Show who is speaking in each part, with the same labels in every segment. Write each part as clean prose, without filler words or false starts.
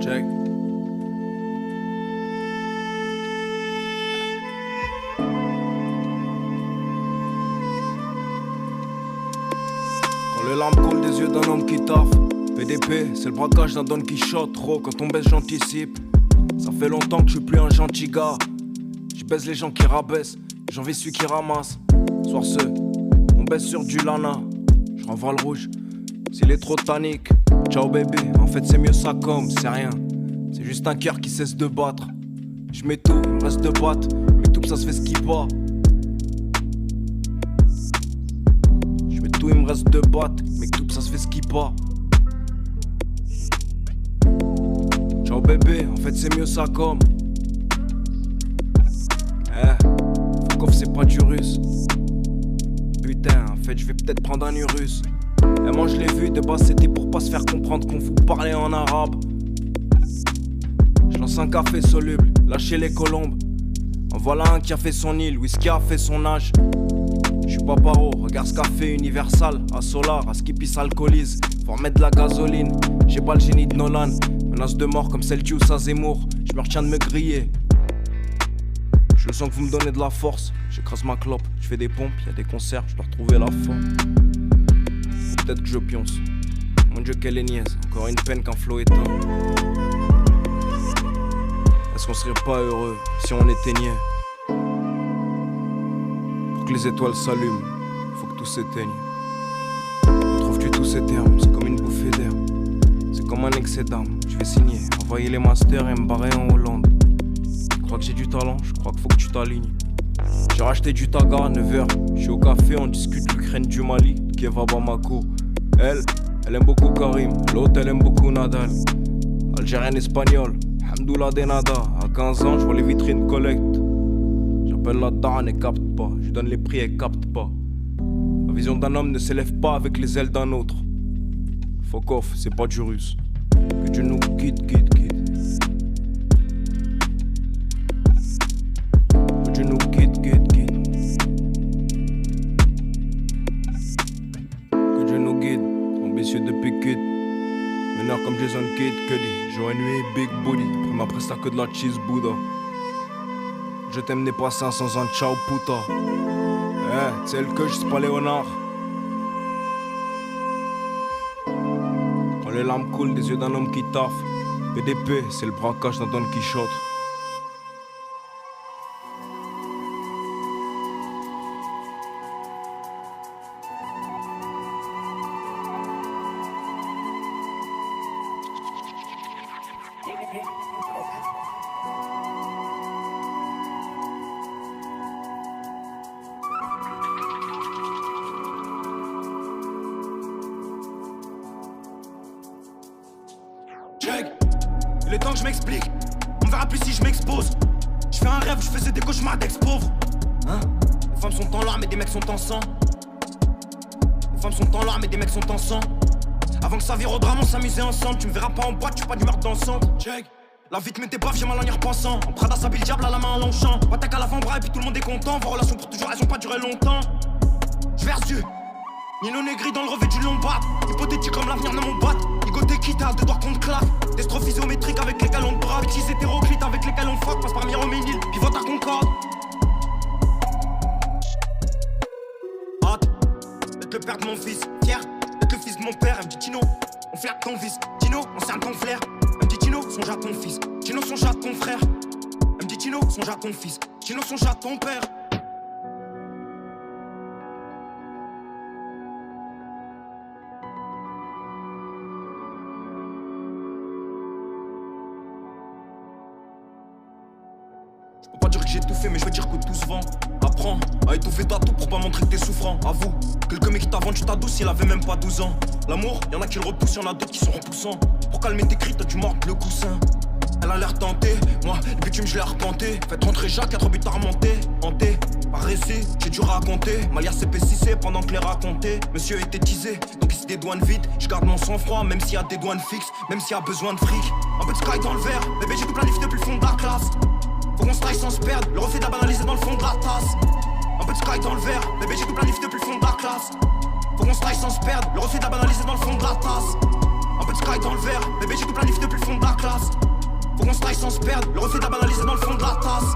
Speaker 1: Check. Quand les larmes coulent des yeux d'un homme qui taffe. PDP, c'est le braquage d'un Don Quichotte. Trop, quand on baisse, j'anticipe. Ça fait longtemps que je suis plus un gentil gars. Je baise les gens qui rabaissent, j'envie celui qui ramasse. Soir ce, on baisse sur du lana. Je renvoie le rouge, s'il est trop tannique. Ciao bébé, en fait c'est mieux ça comme, c'est rien. C'est juste un cœur qui cesse de battre. Je mets tout, il me reste deux pattes. Mais tout ça se fait ce qui va. Je mets tout, il me reste deux battes. Mais tout ça se fait ce qui va. Ciao bébé, en fait c'est mieux ça comme. Fuck off, c'est pas du russe. Putain, en fait je vais peut-être prendre un urus. Et moi je l'ai vu, de base c'était pour pas se faire comprendre qu'on vous parlait en arabe. Je lance un café soluble, lâchez les colombes. En voilà un qui a fait son île, whisky a fait son âge. Je suis pas paro, regarde ce café Universal. À Solar, à Skippy s'alcoolise. Faut remettre de la gasoline, j'ai pas le génie de Nolan. Menace de mort comme celle d'Yous à Zemmour. Je me retiens de me griller. Je sens que vous me donnez de la force. J'écrase ma clope, je fais des pompes, y'a des concerts, je dois retrouver la forme. Faut peut-être que je pionce. Mon Dieu, quelle est niaise, encore une peine qu'un flot éteint. Est-ce qu'on serait pas heureux si on éteignait? Pour que les étoiles s'allument, faut que tout s'éteigne. Trouves-tu tous ces termes? C'est comme une bouffée d'air. C'est comme un excès d'âme. Je vais signer, envoyer les masters et me barrer en Hollande. Je crois que j'ai du talent, je crois qu'il faut que tu t'alignes. J'ai racheté du taga à 9h. Je suis au café, on discute l'Ukraine du Mali, Keva Bamako. Elle aime beaucoup Karim. L'autre, elle aime beaucoup Nadal. Algérienne espagnole, Hamdoullah Denada. À 15 ans, je vois les vitrines collecte. J'appelle la daronne, elle capte pas. Je donne les prix, elle capte pas. La vision d'un homme ne s'élève pas avec les ailes d'un autre. Fuck off, c'est pas du russe. Que Dieu nous quitte. Que Dieu nous quitte. Que Dieu nous guide, ambitieux depuis Kid. Meneur comme Jason Kidd, Cuddy. Jour et nuit, big booty. Après ma presta que de la cheese Buddha. Je t'aime n'est pas 500 ans, ciao puta. C'est le que je c'est pas Léonard. Quand les larmes coulent des yeux d'un homme qui taffe. PDP, c'est le braquage d'un Don Quichotte.
Speaker 2: Il est temps que je m'explique, on verra plus si je m'expose. Je fais un rêve, je faisais des cauchemars d'ex-pauvres. Hein? Les femmes sont en larmes et des mecs sont en sang. Les femmes sont en larmes et des mecs sont en sang. Avant que ça vire au drame, on s'amusait ensemble. Tu me verras pas en boîte, tu pas d'humeur dansante. Check. La vie te met des baffes, j'ai mal en y repensant. En Prada s'habille le diable à la main en Longchamp. Attaque à l'avant-bras et puis tout le monde est content. Vos relations pour toujours, elles ont pas duré longtemps. Je verse du Nino Negri dans le revêt du Lombard. Hypothétique comme l'avenir de mon bat. Ligoté quitte à deux doigts qu'on te claque. Des strophes isométriques avec lesquels on te braque. Bêtises hétéroclites avec lesquels on fuck. Passe par Miroménil, pivote à Concorde. Hâte d'être le père de mon fils. Fier d'être le fils de mon père. Elle me dit Tino, on flatte ton fils. Tino, on cerne ton flair. Elle me dit Tino, songe à ton fils. Tino, songe à ton frère. Elle me dit Tino, songe à ton fils. Tino, songe à ton père. Je peux pas dire que j'ai tout fait, mais je veux dire que tout se vend. Apprends à étouffer ta tout pour pas montrer que t'es souffrant. Avoue, quelques mecs qui t'avant, tu t'adouces, il avait même pas 12 ans. L'amour, y'en a qui le repoussent, y'en a d'autres qui sont repoussants. Pour calmer tes cris, t'as dû mordre le coussin. Elle a l'air tentée, moi, le bitume je l'ai repenté. Faites rentrer Jacques, 4 buts à remonter. Hanté, par récit, j'ai dû raconter. Malia CP6C pendant que les racontait. Monsieur était teasé, donc il se dédouane vite. Je garde mon sang-froid, même s'il y a des douanes fixes. Même s'il y a besoin de fric. Un peu de sky dans le verre, bébé j'ai tout planifié depuis le fond de la classe. Faut qu'on se taille sans se perdre, le reflet de la banalisé dans le fond de la tasse. Un peu de sky dans le verre, bébé j'ai tout planifié depuis le fond de la classe. Faut qu'on se taille sans se perdre, le reflet de la banalisé dans le fond de la tasse. Un peu de sky dans le verre, bébé j'ai tout planifié depuis le fond de la classe. Faut qu'on se taille sans se perdre, le reflet de la banalisé dans le fond de la tasse.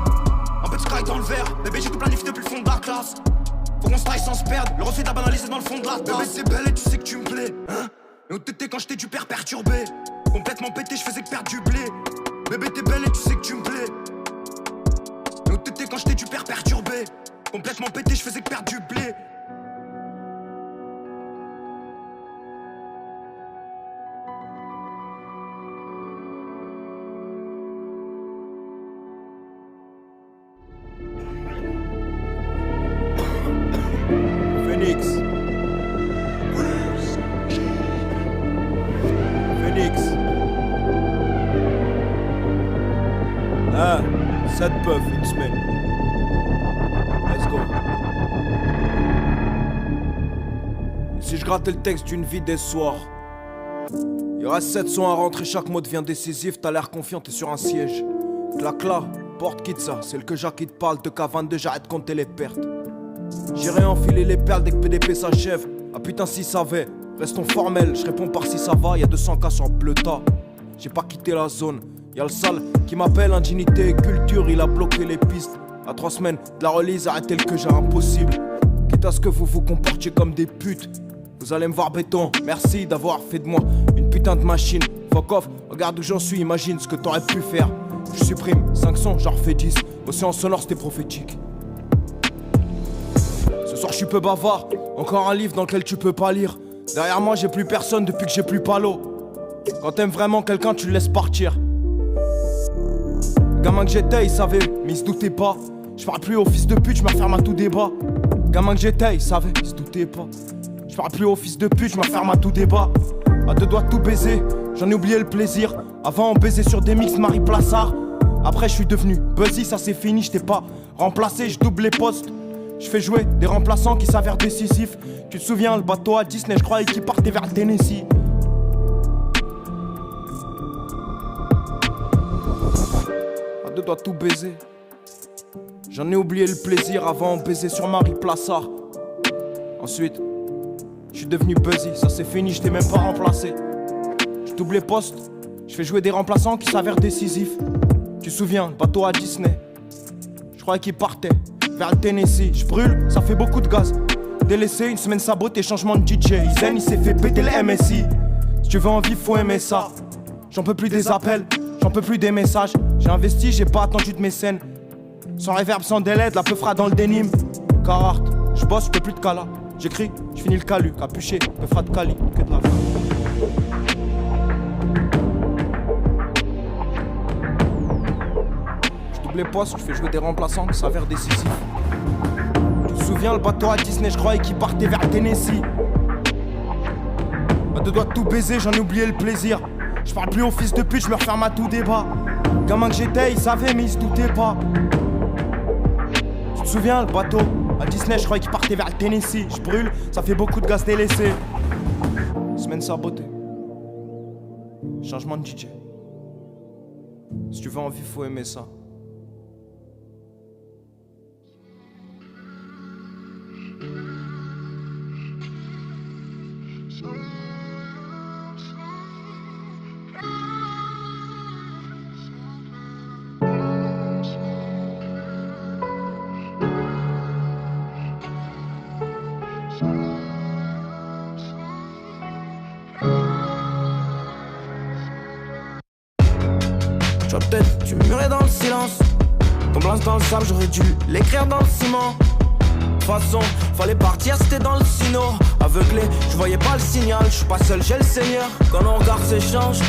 Speaker 2: Un peu de sky dans le verre, bébé j'ai tout planifié depuis le fond de la classe. Faut qu'on se taille sans se perdre, le reflet de la banalisé dans le fond de la tasse. Bébé c'est belle et tu sais que tu me plais, hein. Mais où t'étais quand j'étais du père perturbé? Complètement pété, je faisais que perdre du blé. Bébé t'es belle et tu sais que tu me plais. Mais où t'étais quand j'étais du père perturbé? Complètement pété, je faisais que perdre du blé.
Speaker 1: Phoenix. Ah, 7 puffs, une semaine. Let's go. Si je grattais le texte d'une vie des soirs, il y aura 700 à rentrer, chaque mot devient décisif. T'as l'air confiant, t'es sur un siège. Clac-là, porte quitte ça, c'est le que Jacques qui te parle. De K22, j'arrête de compter les pertes. J'irai enfiler les perles dès que PDP s'achève. Ah putain si ça va, restons formels, je réponds par si ça va. Y'a 200 cas sur Bleuta, j'ai pas quitté la zone. Y'a le sale qui m'appelle indignité et culture, il a bloqué les pistes. À 3 semaines de la release, arrêtez le que j'ai impossible. Quitte à ce que vous vous comportiez comme des putes. Vous allez me voir béton, merci d'avoir fait de moi une putain de machine. Fuck off, regarde où j'en suis, imagine ce que t'aurais pu faire. Je supprime 5 sons, j'en refais 10. Océan sonore c'était prophétique. Ce soir je suis peu bavard, encore un livre dans lequel tu peux pas lire. Derrière moi j'ai plus personne depuis que j'ai plus Palo. Quand t'aimes vraiment quelqu'un tu le laisses partir. Gamin que j'étais il savait, mais il se doutait pas. Je parle plus au fils de pute, je me referme à tout débat. Gamin que j'étais il savait, il se doutait pas. Je parle plus au fils de pute, je me referme à tout débat. À 2 doigts de tout baiser, j'en ai oublié le plaisir. Avant on baisait sur des mix Marie Plassard. Après je suis devenu buzzy, ça c'est fini, je t'ai pas remplacé, je double les postes. Je fais jouer des remplaçants qui s'avèrent décisifs. Tu te souviens, le bateau à Disney, je croyais qu'il partait vers le Tennessee. À 2 doigts de tout baiser. J'en ai oublié le plaisir, avant on baisait sur Marie Plassard. Ensuite, je suis devenu buzzy, ça c'est fini, je t'ai même pas remplacé. Je double les postes, je fais jouer des remplaçants qui s'avèrent décisifs. Tu te souviens, le bateau à Disney, je croyais qu'il partait vers le Tennessee. Je brûle, ça fait beaucoup de gaz. Délaissé, une semaine saboté, changement de DJ. Isen, il s'est fait péter le MSI. Si tu veux en vivre, faut aimer ça. J'en peux plus des appels, j'en peux plus des messages. J'ai investi, j'ai pas attendu de mécène. Sans réverb, sans délai, de la peu fera dans le dénime. Carhartt, je bosse, je peux plus de cala. J'écris, je finis le calu, capuché, peu fera de cali, que de la fin. Les postes, je fais jouer des remplaçants qui s'avèrent décisifs. Tu te souviens, le bateau à Disney, je croyais qu'il partait vers Tennessee. À 2 doigts de tout baiser, j'en ai oublié le plaisir. Je parle plus au fils de pute, je me referme à tout débat. Gamin que j'étais, il savait mais il se doutait pas. Tu te souviens, le bateau à Disney, je croyais qu'il partait vers le Tennessee. Je brûle, ça fait beaucoup de gaz délaissé. Semaine sabotée. Changement de DJ. Si tu veux en vivre, faut aimer ça.
Speaker 2: Tu vois peut-être, tu murmurais dans le silence. Ton blanc dans le sable, j'aurais dû l'écrire dans le ciment. De toute façon, fallait partir, c'était dans le sino. Aveuglé, je voyais pas le signal. Je suis pas seul, j'ai le Seigneur. Quand nos regards s'échangent,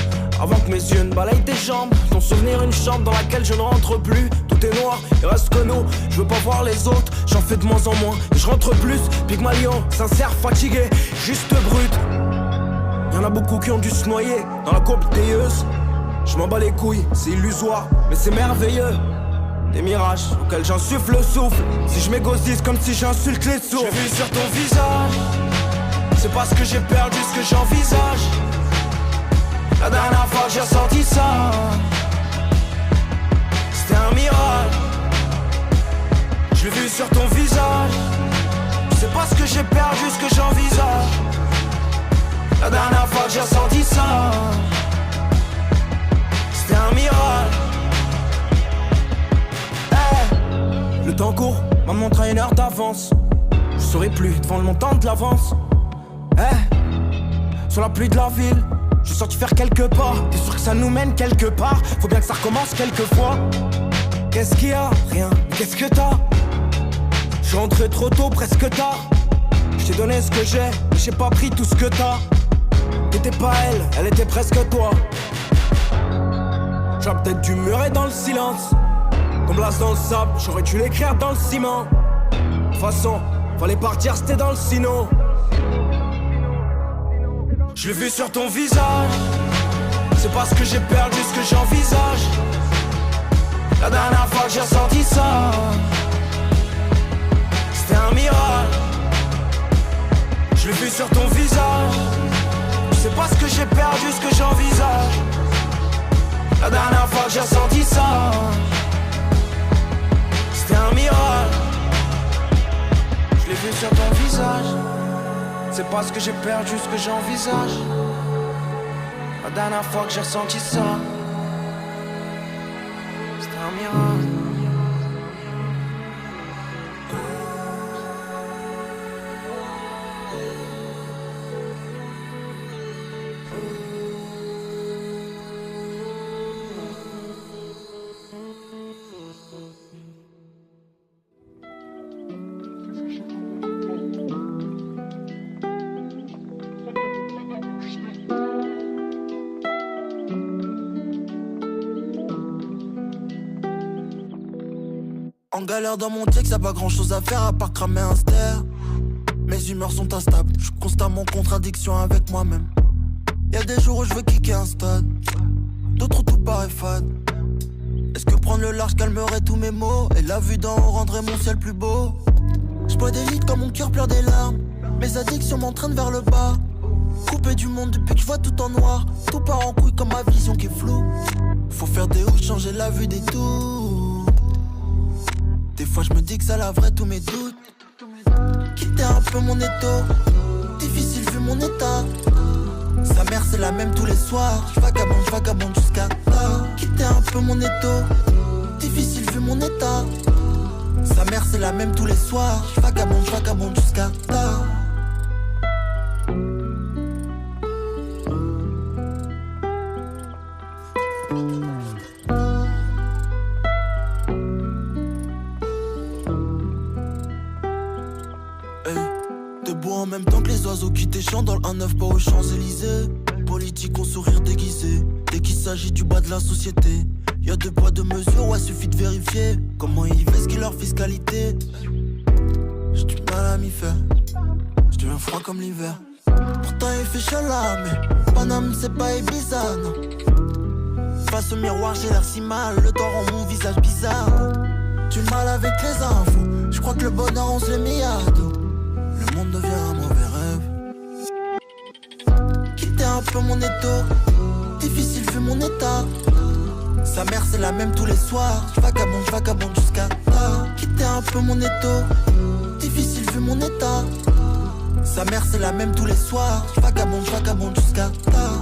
Speaker 2: avant que mes yeux ne balayent tes jambes. Ton souvenir, une chambre dans laquelle je ne rentre plus. Tout est noir, il reste que nous. Je veux pas voir les autres, j'en fais de moins en moins. Et je rentre plus, Pygmalion, sincère, fatigué, juste brut. Y'en a beaucoup qui ont dû se noyer dans la courbe déieuse. Je m'en bats les couilles, c'est illusoire, mais c'est merveilleux. Des mirages auxquels j'insuffle le souffle. Si je m'égoïse comme si j'insulte les sourds. J'ai vu sur ton visage, c'est parce que j'ai perdu ce que j'envisage. La dernière fois que j'ai ressenti ça, c'était un miracle. Je l'ai vu sur ton visage, c'est parce que j'ai perdu ce que j'envisage. La dernière fois que j'ai ressenti ça, c'était un miracle. Hey. Le temps court, m'a montré une heure d'avance. Je serai plus devant le montant de l'avance. Hey. Sur la pluie de la ville, je suis sorti faire quelques pas. T'es sûr que ça nous mène quelque part? Faut bien que ça recommence quelquefois. Qu'est-ce qu'il y a? Rien. Qu'est-ce que t'as? Je suis rentré trop tôt, presque tard. Je t'ai donné ce que j'ai, mais j'ai pas pris tout ce que t'as. T'étais pas elle, elle était presque toi. J'aurais peut-être dû murer dans le silence. Comme l'as dans le sable, j'aurais dû l'écrire dans le ciment. De toute façon, fallait partir, c'était dans le sino. Je l'ai vu sur ton visage, c'est parce que j'ai perdu ce que j'envisage. La dernière fois que j'ai ressenti ça, c'était un miracle. Je l'ai vu sur ton visage, c'est parce que j'ai perdu ce que j'envisage. La dernière fois que j'ai ressenti ça, c'était un miracle. Je l'ai vu sur ton visage, c'est parce que j'ai perdu ce que j'envisage. La dernière fois que j'ai ressenti ça, c'était un miracle.
Speaker 3: En galère dans mon texte, y'a pas grand chose à faire à part cramer un ster. Mes humeurs sont instables, je suis constamment en contradiction avec moi-même. Y'a des jours où je veux kicker un stade, d'autres où tout paraît fade. Est-ce que prendre le large calmerait tous mes maux et la vue d'en haut rendrait mon ciel plus beau? Je bois des litres quand mon cœur pleure des larmes. Mes addictions m'entraînent vers le bas. Coupé du monde depuis que je vois tout en noir. Tout part en couille comme ma vision qui est floue. Faut faire des hauts, changer la vue des tours. Des fois je me dis que ça laverait tous mes doutes. Quitter un peu mon étau, difficile vu mon état. Sa mère c'est la même tous les soirs. Je vagabonde jusqu'à tard. Quitter un peu mon étau, difficile vu mon état. Sa mère c'est la même tous les soirs. Je vagabonde jusqu'à tard. En même temps que les oiseaux qui t'échantent dans le 1-9 pas aux Champs-Élysées. Politique au sourire déguisé, dès qu'il s'agit du bas de la société. Y'a deux poids deux mesures, ouais suffit de vérifier comment ils vivent, ce qui leur fiscalité. J'ai du mal à m'y faire, je deviens froid comme l'hiver. Pourtant il fait chaud là, mais Paname c'est pas Ibiza, non. Face au miroir j'ai l'air si mal, le temps rend mon visage bizarre. Du mal avec les infos, je crois que le bonheur on se l'est mis à dos. Le monde devient un mauvais rêve. Quitter un peu mon étau, difficile vu mon état. Sa mère c'est la même tous les soirs. Je vagabonde jusqu'à tard. Quitter un peu mon étau, difficile vu mon état. Sa mère c'est la même tous les soirs. Je vagabonde jusqu'à tard.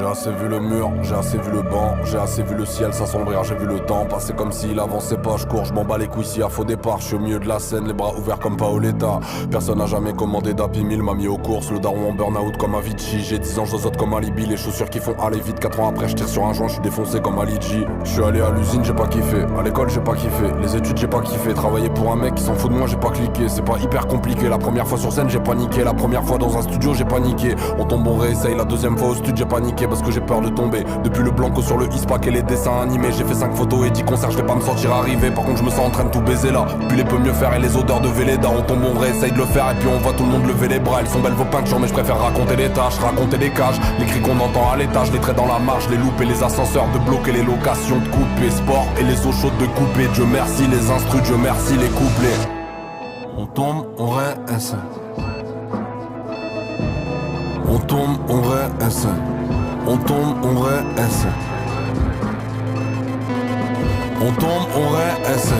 Speaker 4: J'ai assez vu le mur, j'ai assez vu le banc, j'ai assez vu le ciel s'assombrir, j'ai vu le temps passer comme s'il avançait pas. Je cours, je m'en bats les couilles s'il y a faux départ. Je suis au milieu de la scène, les bras ouverts comme Paoletta. Personne n'a jamais commandé d'Happy Meal, m'a mis aux courses. Le daron en burn-out comme Avicii. J'ai 10 ans, j'osote comme Alibi. Les chaussures qui font aller vite, 4 ans après je tire sur un joint, je suis défoncé comme Ali G. Je suis allé à l'usine, j'ai pas kiffé. À l'école, j'ai pas kiffé. Les études, j'ai pas kiffé. Travailler pour un mec qui s'en fout de moi, j'ai pas cliqué. C'est pas hyper compliqué. La première fois sur scène, j'ai paniqué. La première fois dans un studio, j'ai paniqué. On tombe, on réessaye. La deuxième fois au studio, j'ai paniqué parce que j'ai peur de tomber. Depuis le blanco sur le ispack et les dessins animés, j'ai fait 5 photos et 10 concerts, je vais pas me sentir arrivé. Par contre, je me sens en train de tout baiser là. Puis les peut mieux faire et les odeurs de Véleda. On tombe, on réessaye de le faire et puis on voit tout le monde lever les bras. Elles sont belles vos peintures, mais je préfère raconter les tâches, raconter les cages, les cris qu'on entend à l'étage, les traits dans la marche, les loupes et les ascenseurs, de bloquer les locations, de couper sport et les eaux chaudes de couper. Dieu merci les instrus, Dieu merci les couplets. On tombe, on réessaye. On tombe, on réessaye. On tombe, on réessaye. On tombe, on réessaye.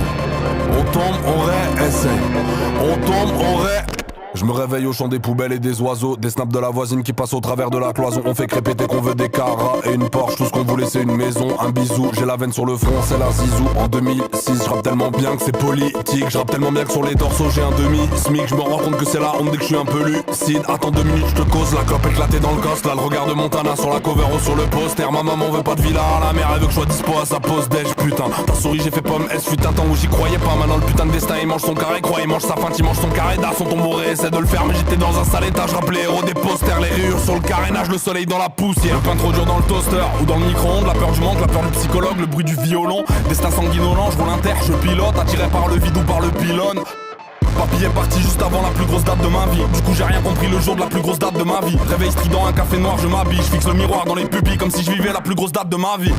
Speaker 4: On tombe, on réessaye. On tombe, on réessaye. Je me réveille au chant des poubelles et des oiseaux. Des snaps de la voisine qui passent au travers de la cloison. On fait crépéter qu'on veut des caras et une Porsche. Tout ce qu'on voulait c'est une maison, un bisou. J'ai la veine sur le front, c'est la zizou. En 2006, je rappe tellement bien que c'est politique. Je rappe tellement bien que sur les torsos j'ai un demi-smic. Je me rends compte que c'est la honte dès que je suis un peu lucide. Attends 2 minutes, je te cause, la clope éclatée dans le coste. Là le regard de Montana sur la cover ou sur le poster. Ma maman veut pas de villa à la mer, elle veut que je sois dispo à sa pause déj. Putain, ta souris j'ai fait pomme S, fut un temps où j'y croyais pas. Maintenant le putain de destin il mange son carré, croix, il mange sa faim, il mange son carré d'as. On tombe au essaie de le faire mais j'étais dans un sale état. Je rappelais héros des posters, les rayures sur le carénage, le soleil dans la poussière. Le pain trop dur dans le toaster ou dans le micro-ondes. La peur du manque, la peur du psychologue, le bruit du violon. Destin sanguinolent, je roule inter, je pilote. Attiré par le vide ou par le pylône. Papy est parti juste avant la plus grosse date de ma vie. Du coup j'ai rien compris le jour de la plus grosse date de ma vie. Réveil strident, un café noir, je m'habille. Je fixe le miroir dans les pupilles comme si je vivais la plus grosse date de ma vie.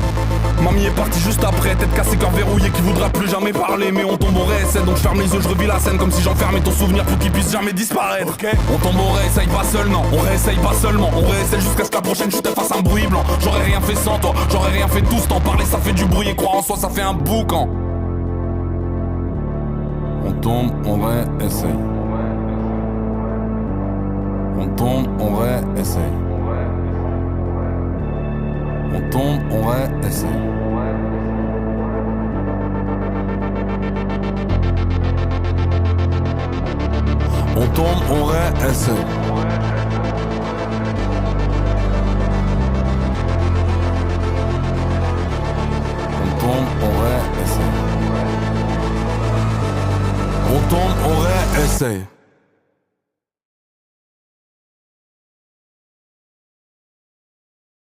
Speaker 4: Mamie est partie juste après, tête cassée, cœur verrouillé, qui voudra plus jamais parler. Mais on tombe au réessaye, donc je ferme les yeux, je revis la scène comme si j'enfermais ton souvenir pour qu'il puisse jamais disparaître. Okay. On tombe au réessaye pas seul, non, on réessaye pas seulement. On réessaye jusqu'à ce que la prochaine chute fasse un bruit blanc. J'aurais rien fait sans toi, j'aurais rien fait tout ce temps. Parler ça fait du bruit et croire en soi ça fait un boucan. On tombe, on réessaye. On tombe, on réessaye. On tombe, on réessaye. On tombe, on réessaye. On tombe, on réessaye. On tombe, on réessaye.